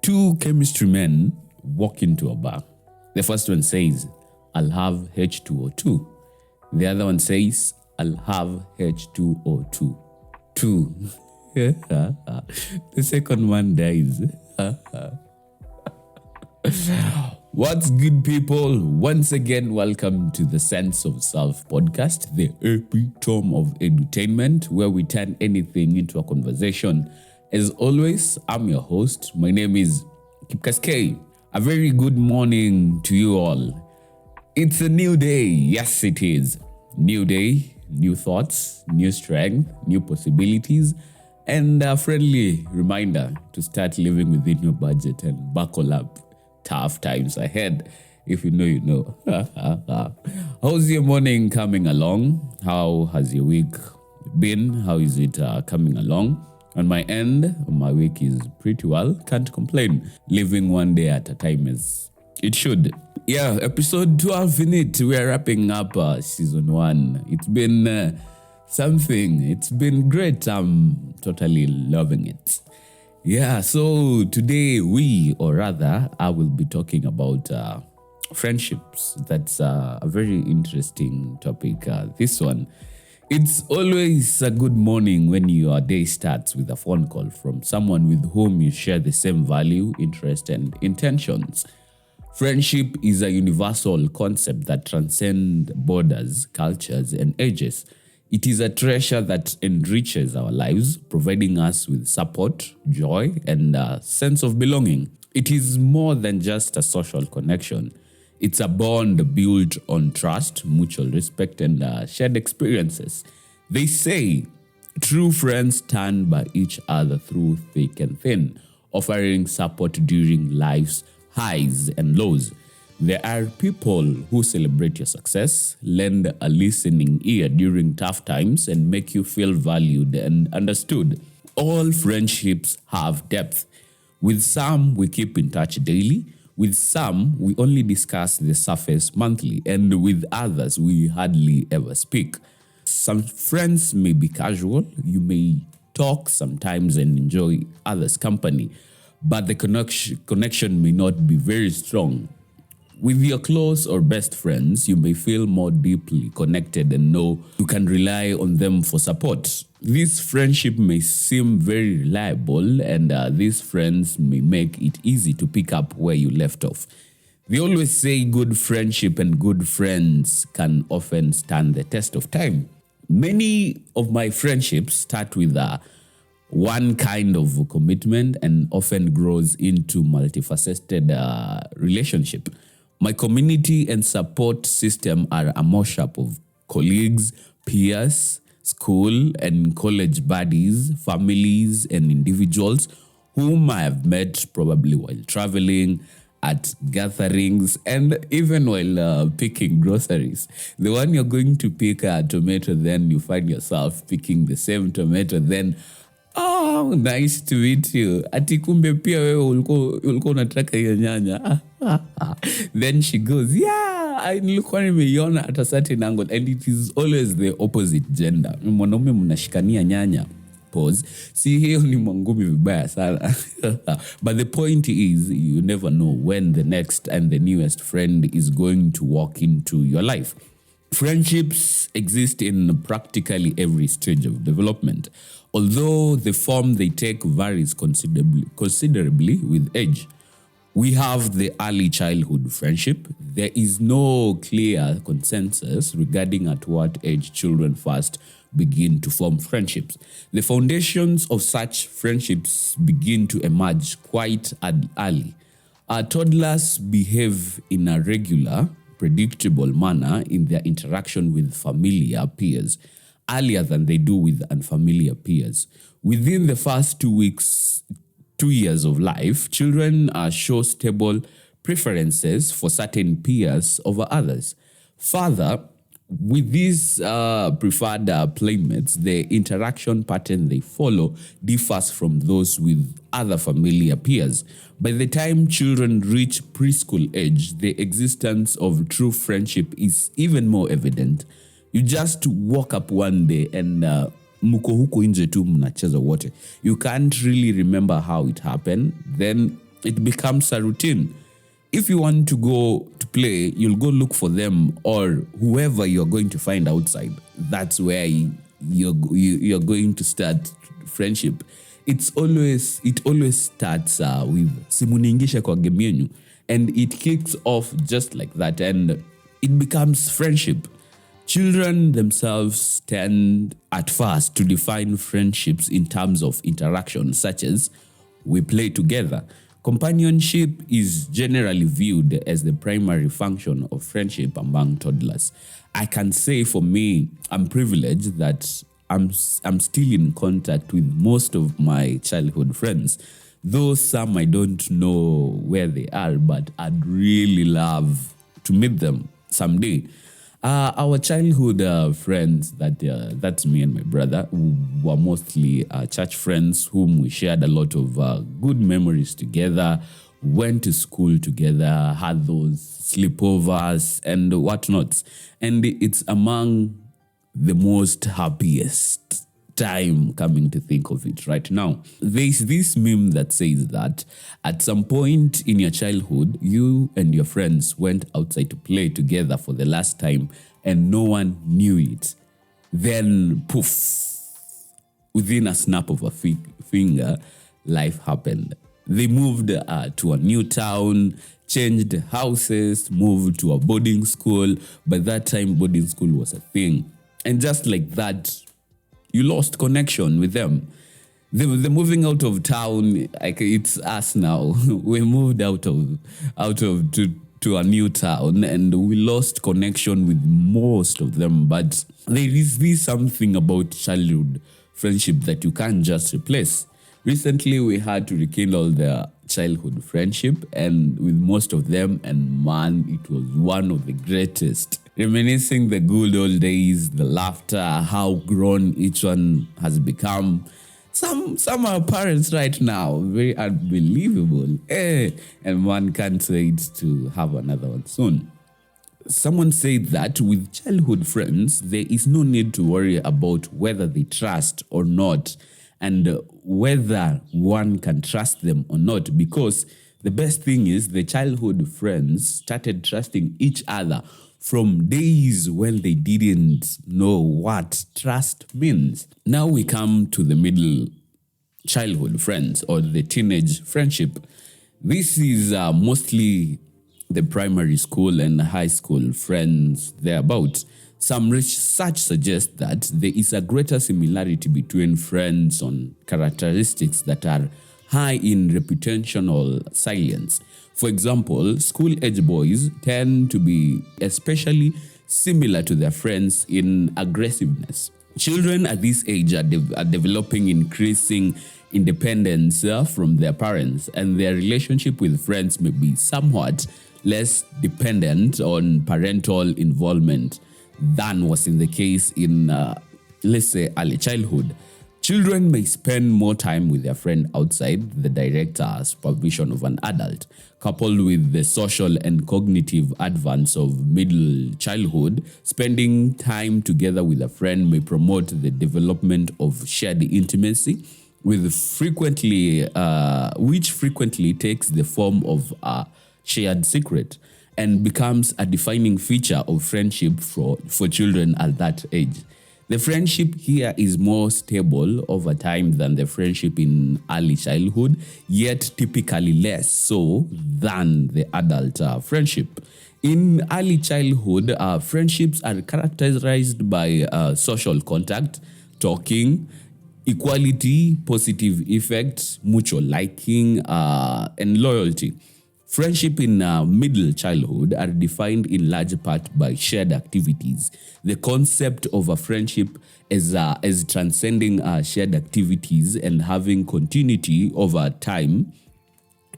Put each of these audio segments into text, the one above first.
Two chemistry men walk into a bar. The first one says, I'll have H2O2. The other one says, I'll have H2O2. Two. The second one dies. What's good, people? Once again, welcome to the Sense of Self podcast, the epitome of edutainment, where we turn anything into a conversation. As always, I'm your host. My name is Kipkaskei. A very good morning to you all. It's a new day. Yes, it is. New day, new thoughts, new strength, new possibilities, and a friendly reminder to start living within your budget and buckle up. Tough times ahead. If you know, you know. How's your morning coming along? How has your week been? How is it coming along? On my end, my week is pretty well. Can't complain. Living one day at a time as it should. Yeah, episode 12 in it. We are wrapping up season 1. It's been something. It's been great. I'm totally loving it. Yeah, so today I will be talking about friendships. That's a very interesting topic. This one. It's always a good morning when your day starts with a phone call from someone with whom you share the same value, interest, and intentions. Friendship is a universal concept that transcends borders, cultures, and ages. It is a treasure that enriches our lives, providing us with support, joy, and a sense of belonging. It is more than just a social connection. It's a bond built on trust, mutual respect, and shared experiences. They say true friends stand by each other through thick and thin, offering support during life's highs and lows. There are people who celebrate your success, lend a listening ear during tough times, and make you feel valued and understood. All friendships have depth. With some, we keep in touch daily. With some, we only discuss the surface monthly, and with others, we hardly ever speak. Some friends may be casual. You may talk sometimes and enjoy others' company, but the connection may not be very strong. With your close or best friends, you may feel more deeply connected and know you can rely on them for support. This friendship may seem very reliable, and these friends may make it easy to pick up where you left off. They always say good friendship and good friends can often stand the test of time. Many of my friendships start with one kind of commitment and often grows into multifaceted relationship. My community and support system are a mashup of colleagues, peers, school and college buddies, families, and individuals whom I have met probably while traveling, at gatherings, and even while picking groceries. The one you're going to pick a tomato, then you find yourself picking the same tomato, then oh, nice to meet you. Ati kumbe pia wewe ulikuwa unataka hiyo nyanya. Then she goes, yeah, nilikuwa nimeiona at a certain angle, and it is always the opposite gender. Mwanaume mnashikania nyanya. Pause. See, hiyo ni mwangumi vibaya sana. But the point is, you never know when the next and the newest friend is going to walk into your life. Friendships exist in practically every stage of development, although the form they take varies considerably with age. We have the early childhood friendship. There is no clear consensus regarding at what age children first begin to form friendships. The foundations of such friendships begin to emerge quite early. Toddlers behave in a regular, predictable manner in their interaction with familiar peers, earlier than they do with unfamiliar peers. Within the first 2 years of life, children show stable preferences for certain peers over others. Further, with these preferred playmates, the interaction pattern they follow differs from those with other familiar peers. By the time children reach preschool age, the existence of true friendship is even more evident. You just walk up one day and mko huko nje tu mnacheza wote. You can't really remember how it happened. Then It becomes a routine. If you want to go to play, you'll go look for them or whoever you're going to find outside. That's where you're going to start friendship. It always starts with simuniingisha kwa game yenu, and it kicks off just like that, and it becomes friendship. Children themselves tend at first to define friendships in terms of interaction, such as we play together. Companionship is generally viewed as the primary function of friendship among toddlers. I can say for me, I'm privileged that I'm still in contact with most of my childhood friends, though some I don't know where they are, but I'd really love to meet them someday. Our childhood friends, that's me and my brother, were mostly church friends whom we shared a lot of good memories together, went to school together, had those sleepovers and whatnot. And it's among the most happiest time coming to think of it right now. There's this meme that says that at some point in your childhood, you and your friends went outside to play together for the last time and no one knew it. Then poof, within a snap of a finger, life happened. They moved to a new town, changed houses, moved to a boarding school. By that time, boarding school was a thing. And just like that, you lost connection with them. They're moving out of town. Like, it's us now. We moved out of to a new town, and we lost connection with most of them. But there is something about childhood friendship that you can't just replace. Recently, we had to rekindle the childhood friendship, and with most of them, and man, it was one of the greatest. Reminiscing the good old days, the laughter, how grown each one has become. Some are parents right now, very unbelievable. And one can't wait to have another one soon. Someone said that with childhood friends, there is no need to worry about whether they trust or not, and whether one can trust them or not, because the best thing is the childhood friends started trusting each other from days when they didn't know what trust means. Now we come to the middle childhood friends, or the teenage friendship. This is mostly the primary school and high school friends thereabout. Some research suggests that there is a greater similarity between friends on characteristics that are high in reputational salience. For example, school-age boys tend to be especially similar to their friends in aggressiveness. Children at this age are developing increasing independence from their parents, and their relationship with friends may be somewhat less dependent on parental involvement than was in the case in, let's say, early childhood. Children may spend more time with their friend outside the direct supervision of an adult. Coupled with the social and cognitive advance of middle childhood, spending time together with a friend may promote the development of shared intimacy, which frequently takes the form of a shared secret and becomes a defining feature of friendship for children at that age. The friendship here is more stable over time than the friendship in early childhood, yet typically less so than the adult friendship. In early childhood, friendships are characterized by social contact, talking, equality, positive effects, mutual liking, and loyalty. Friendship in middle childhood are defined in large part by shared activities. The concept of a friendship as transcending shared activities and having continuity over time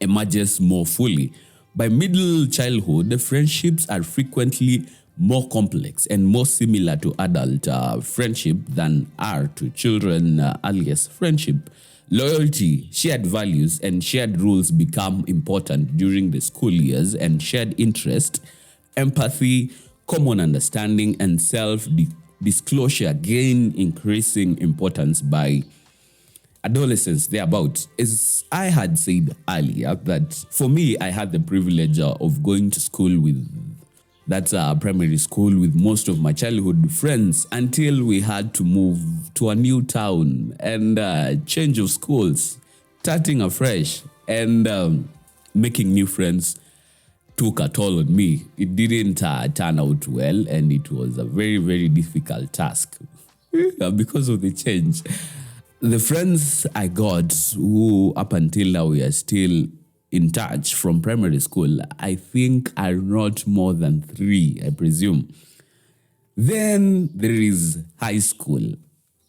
emerges more fully. By middle childhood, friendships are frequently more complex and more similar to adult friendship than are to children earliest friendship. Loyalty, shared values, and shared rules become important during the school years, and shared interest, empathy, common understanding, and self-disclosure gain increasing importance by adolescence thereabout. As I had said earlier, that for me, I had the privilege of going to school with that's primary school with most of my childhood friends until we had to move to a new town and change of schools, starting afresh and making new friends took a toll on me. It didn't turn out well, and it was a very, very difficult task because of the change. The friends I got, who up until now we are still in touch from primary school, I think are not more than 3, I presume. Then there is high school.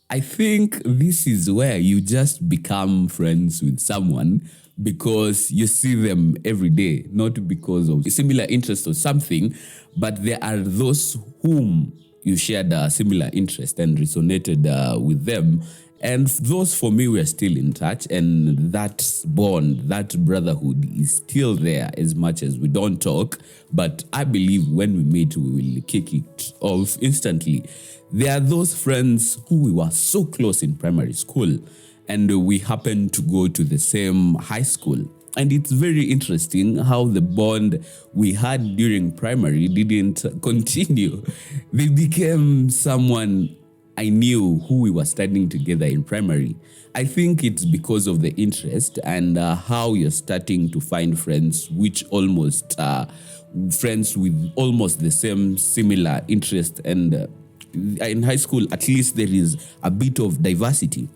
I think this is where you just become friends with someone because you see them every day, not because of similar interest or something, but there are those whom you shared a similar interest and resonated with them. And those for me were still in touch, and that bond, that brotherhood is still there as much as we don't talk. But I believe when we meet, we will kick it off instantly. There are those friends who we were so close in primary school, and we happened to go to the same high school. And it's very interesting how the bond we had during primary didn't continue. They became someone I knew who we were studying together in primary. I think it's because of the interest and how you're starting to find friends which almost friends with almost the same similar interest. And in high school, at least there is a bit of diversity.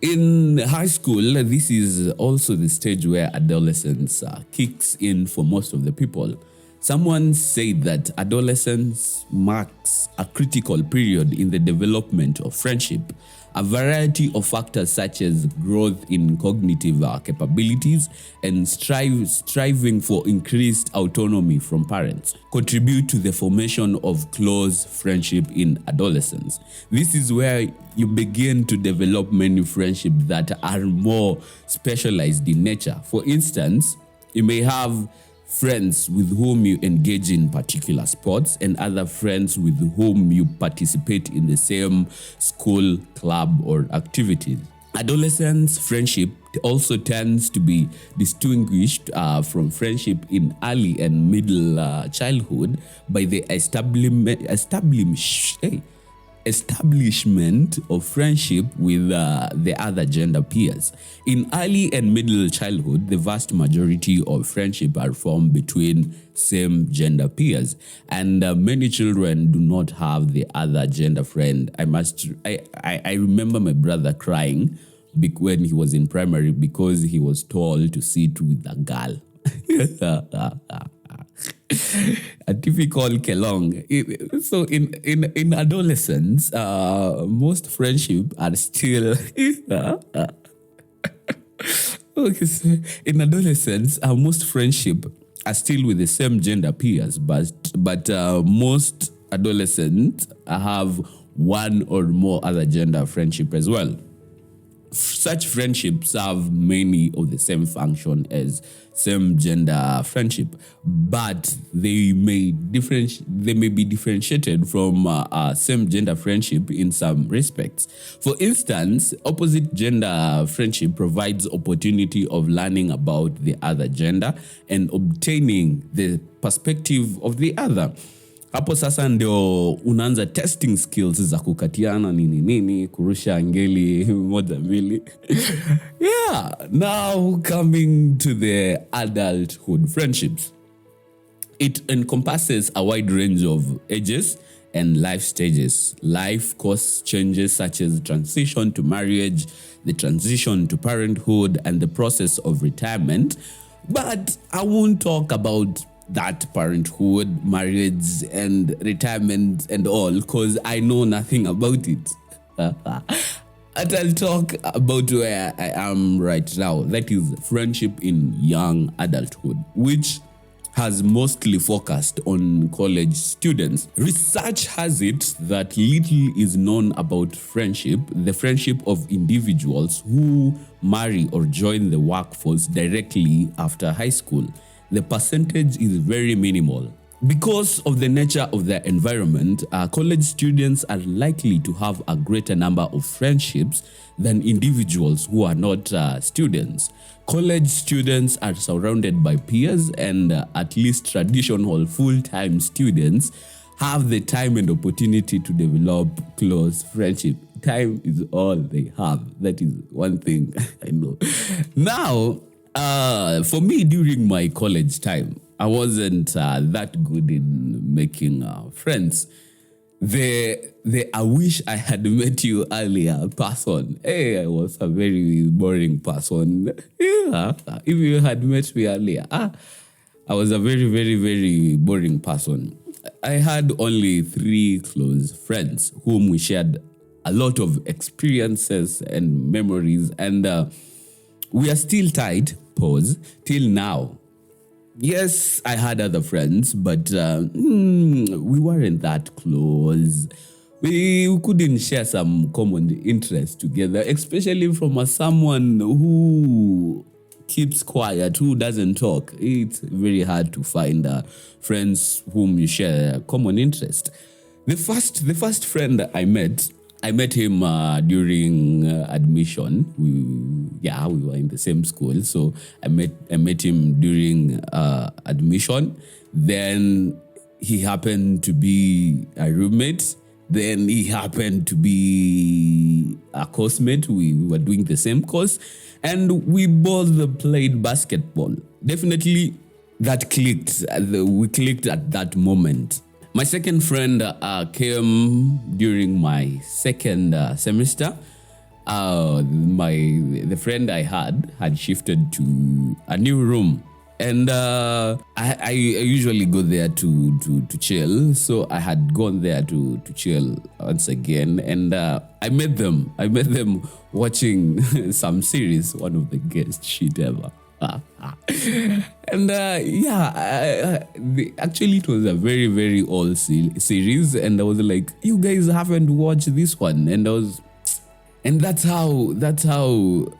In high school, this is also the stage where adolescence kicks in for most of the people. Someone said that adolescence marks a critical period in the development of friendship. A variety of factors such as growth in cognitive capabilities and striving for increased autonomy from parents contribute to the formation of close friendship in adolescence. This is where you begin to develop many friendships that are more specialized in nature. For instance, you may have friends with whom you engage in particular sports and other friends with whom you participate in the same school, club, or activities. Adolescence friendship also tends to be distinguished from friendship in early and middle childhood by the establishment of friendship with the other gender peers. In early and middle childhood, the vast majority of friendship are formed between same gender peers, and many children do not have the other gender friend. I remember my brother crying when he was in primary because he was told to sit with a girl. A typical Kelong. So in adolescence, most friendship are still okay. So in adolescence, most friendship are still with the same gender peers, but most adolescents have one or more other gender friendship as well. Such friendships have many of the same function as same gender friendship, but they may be differentiated from same gender friendship in some respects. For instance, opposite gender friendship provides opportunity of learning about the other gender and obtaining the perspective of the other. Hapo sasa ndio unaanza testing skills za kukatiana nini kurusha ngeli moja mbili. Yeah, now coming to the adulthood friendships. It encompasses a wide range of ages and life stages. Life course changes such as transition to marriage, the transition to parenthood, and the process of retirement. But I won't talk about that parenthood, marriage, and retirement and all, because I know nothing about it. And I'll talk about where I am right now. That is friendship in young adulthood, which has mostly focused on college students. Research has it that little is known about friendship, the friendship of individuals who marry or join the workforce directly after high school. The percentage is very minimal. Because of the nature of their environment, college students are likely to have a greater number of friendships than individuals who are not students. College students are surrounded by peers, and at least traditional full-time students have the time and opportunity to develop close friendship. Time is all they have. That is one thing I know. Now, for me, during my college time, I wasn't that good in making friends. The I wish I had met you earlier person. Hey, I was a very boring person. Yeah, if you had met me earlier, I was a very, very, very boring person. I had only 3 close friends whom we shared a lot of experiences and memories, and we are still tight, till now. Yes, I had other friends, but we weren't that close. We couldn't share some common interests together, especially from someone who keeps quiet, who doesn't talk. It's very hard to find friends whom you share common interest. The first friend I met him during admission. We were in the same school, so I met him during admission. Then he happened to be a roommate. Then he happened to be a course mate. We were doing the same course, and we both played basketball. Definitely, that clicked. We clicked at that moment. My second friend came during my second semester. The friend I had shifted to a new room, and I usually go there to chill. So I had gone there to chill once again, and I met them watching some series. One of the best shit ever. And actually it was a very, very old series, and I was like, you guys haven't watched this one, and that's how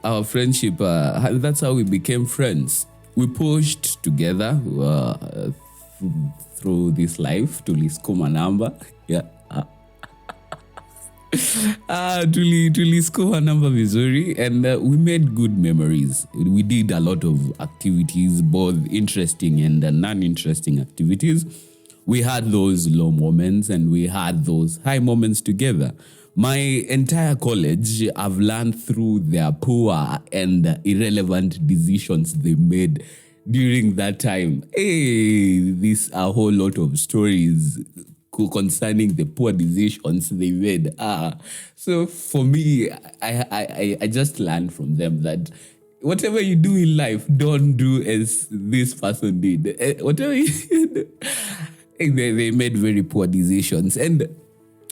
our friendship, that's how we became friends. We pushed together through this life to Liscoma number. Yeah. Tuliscore number vizuri, and we made good memories. We did a lot of activities, both interesting and non-interesting activities. We had those low moments and we had those high moments together. My entire college, I've learned through their poor and irrelevant decisions they made during that time. This a whole lot of stories concerning the poor decisions they made. So for me, I just learned from them that whatever you do in life, don't do as this person did. Whatever you do, they made very poor decisions. And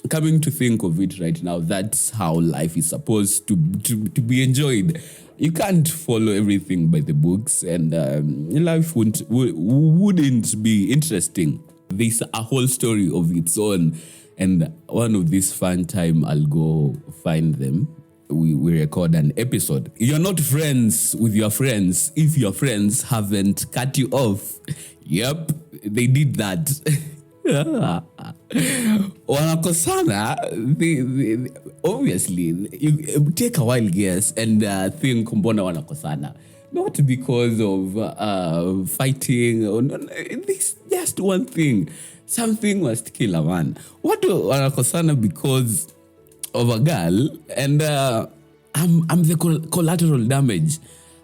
coming to think of it right now, that's how life is supposed to be enjoyed. You can't follow everything by the books, and life wouldn't be interesting. There's a whole story of its own, and one of this fun time I'll go find them. We record an episode. You're not friends with your friends if your friends haven't cut you off. Yep, they did that. Wanakosana, they obviously, you take a while guess and think mbona wanakosana. Not because of fighting or this just one thing. Something must kill a man. What wanakosana because of a girl, and I'm the collateral damage.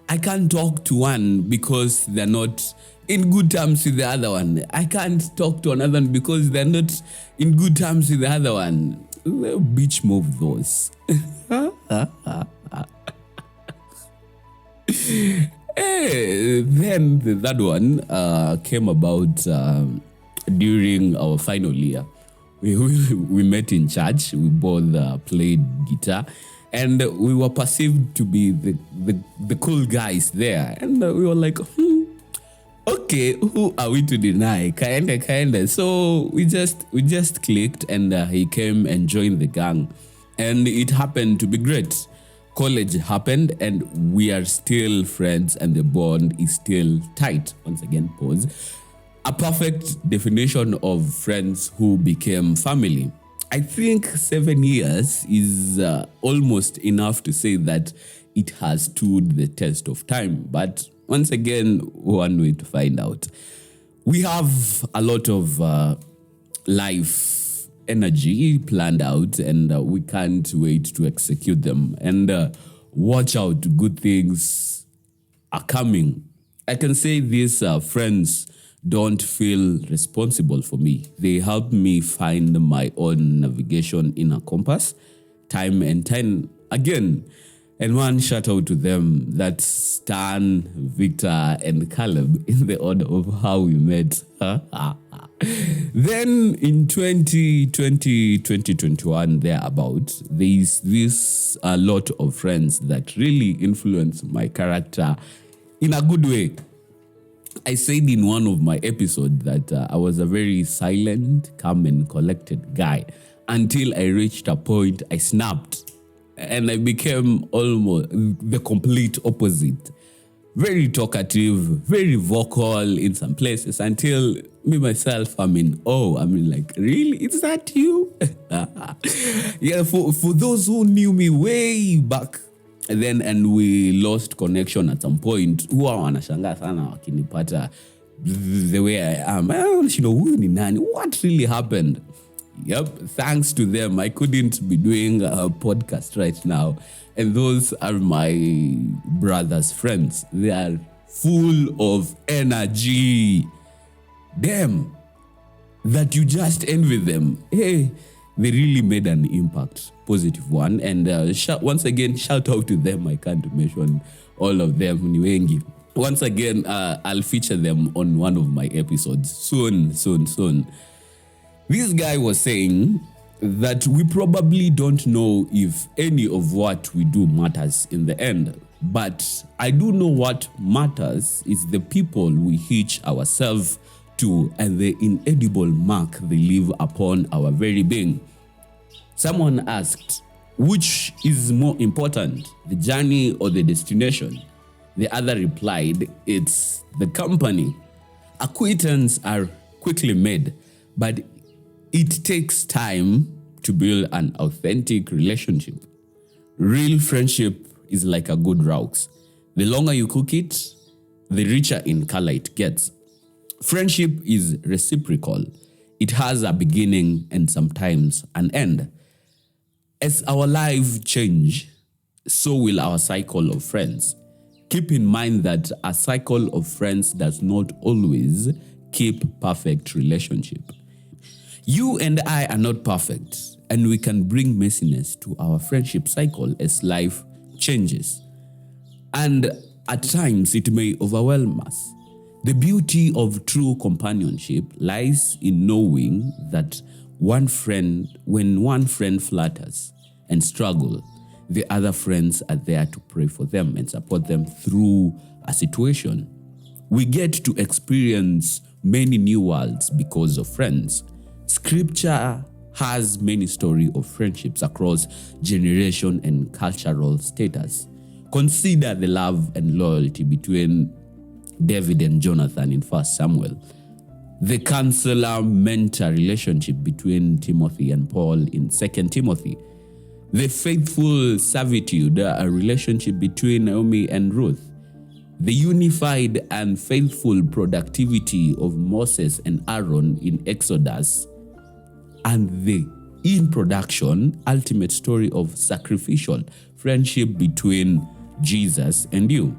I can't talk to one because they're not in good terms with the other one. I can't talk to another one because they're not in good terms with the other one. Bitch move those. Then the third one came about during our final year. We met in church. We both played guitar, and we were perceived to be the cool guys there. And we were like, okay, who are we to deny? Kinda. So we just clicked, and he came and joined the gang, and it happened to be great. College happened, and we are still friends, and the bond is still tight. Once again, pause. A perfect definition of friends who became family. I think 7 years is almost enough to say that it has stood the test of time. But once again, one way to find out. We have a lot of life energy planned out, and we can't wait to execute them. And watch out, good things are coming. I can say these friends don't feel responsible for me. They help me find my own navigation in a compass, time and time again. And one shout out to them, that's Stan, Victor, and Caleb in the order of how we met. Then in 2021, thereabout, there's this a lot of friends that really influence my character in a good way. I said in one of my episodes that I was a very silent, calm, and collected guy until I reached a point I snapped. And I became almost the complete opposite. Very talkative, very vocal in some places until me myself, like, really? Is that you? Yeah, for those who knew me way back then and we lost connection at some point, huwa wanashangaa sana wakinipata the way I am. Huyu ni nani? What really happened? Yep, thanks to them, I couldn't be doing a podcast right now. And those are my brother's friends. They are full of energy. Damn, that you just envy them. Hey, they really made an impact, positive one. And once again, shout out to them. I can't mention all of them. Once again, I'll feature them on one of my episodes soon. This guy was saying that we probably don't know if any of what we do matters in the end. But I do know what matters is the people we hitch ourselves to and the inedible mark they leave upon our very being. Someone asked, which is more important, the journey or the destination? The other replied, it's the company. Acquaintances are quickly made, but it takes time to build an authentic relationship. Real friendship is like a good rocks. The longer you cook it, the richer in color it gets. Friendship is reciprocal. It has a beginning and sometimes an end. As our lives change, so will our cycle of friends. Keep in mind that a cycle of friends does not always keep perfect relationship. You and I are not perfect, and we can bring messiness to our friendship cycle as life changes. And at times, it may overwhelm us. The beauty of true companionship lies in knowing that when one friend flutters and struggles, the other friends are there to pray for them and support them through a situation. We get to experience many new worlds because of friends. Scripture has many stories of friendships across generation and cultural status. Consider the love and loyalty between David and Jonathan in 1 Samuel. The counselor-mentor relationship between Timothy and Paul in 2 Timothy. The faithful servitude, a relationship between Naomi and Ruth. The unified and faithful productivity of Moses and Aaron in Exodus. And the in production ultimate story of sacrificial friendship between Jesus and you.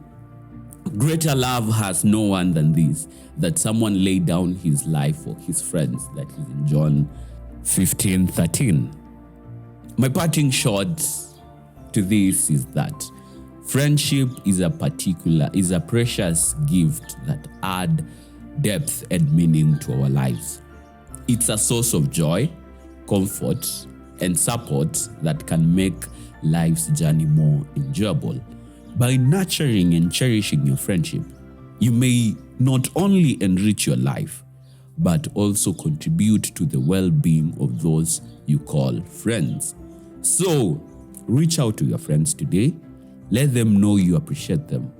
Greater love has no one than this, that someone laid down his life for his friends. That is in John 15:13. My parting shot to this is that friendship is a precious gift that adds depth and meaning to our lives. It's a source of joy, comfort, and support that can make life's journey more enjoyable. By nurturing and cherishing your friendship, you may not only enrich your life, but also contribute to the well-being of those you call friends. So, reach out to your friends today, let them know you appreciate them,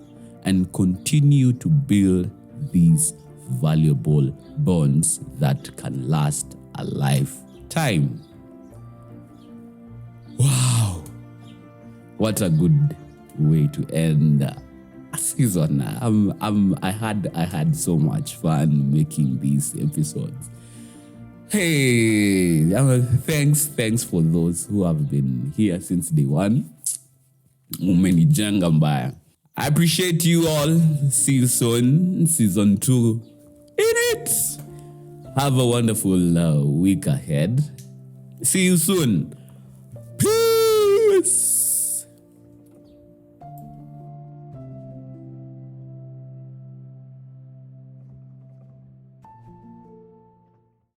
and continue to build these valuable bonds that can last a lifetime. Wow. What a good way to end a season. I had so much fun making these episodes. Hey, thanks for those who have been here since day one. Umenijenga mbaya. I appreciate you all. See you soon. Season 2 in it. Have a wonderful week ahead. See you soon.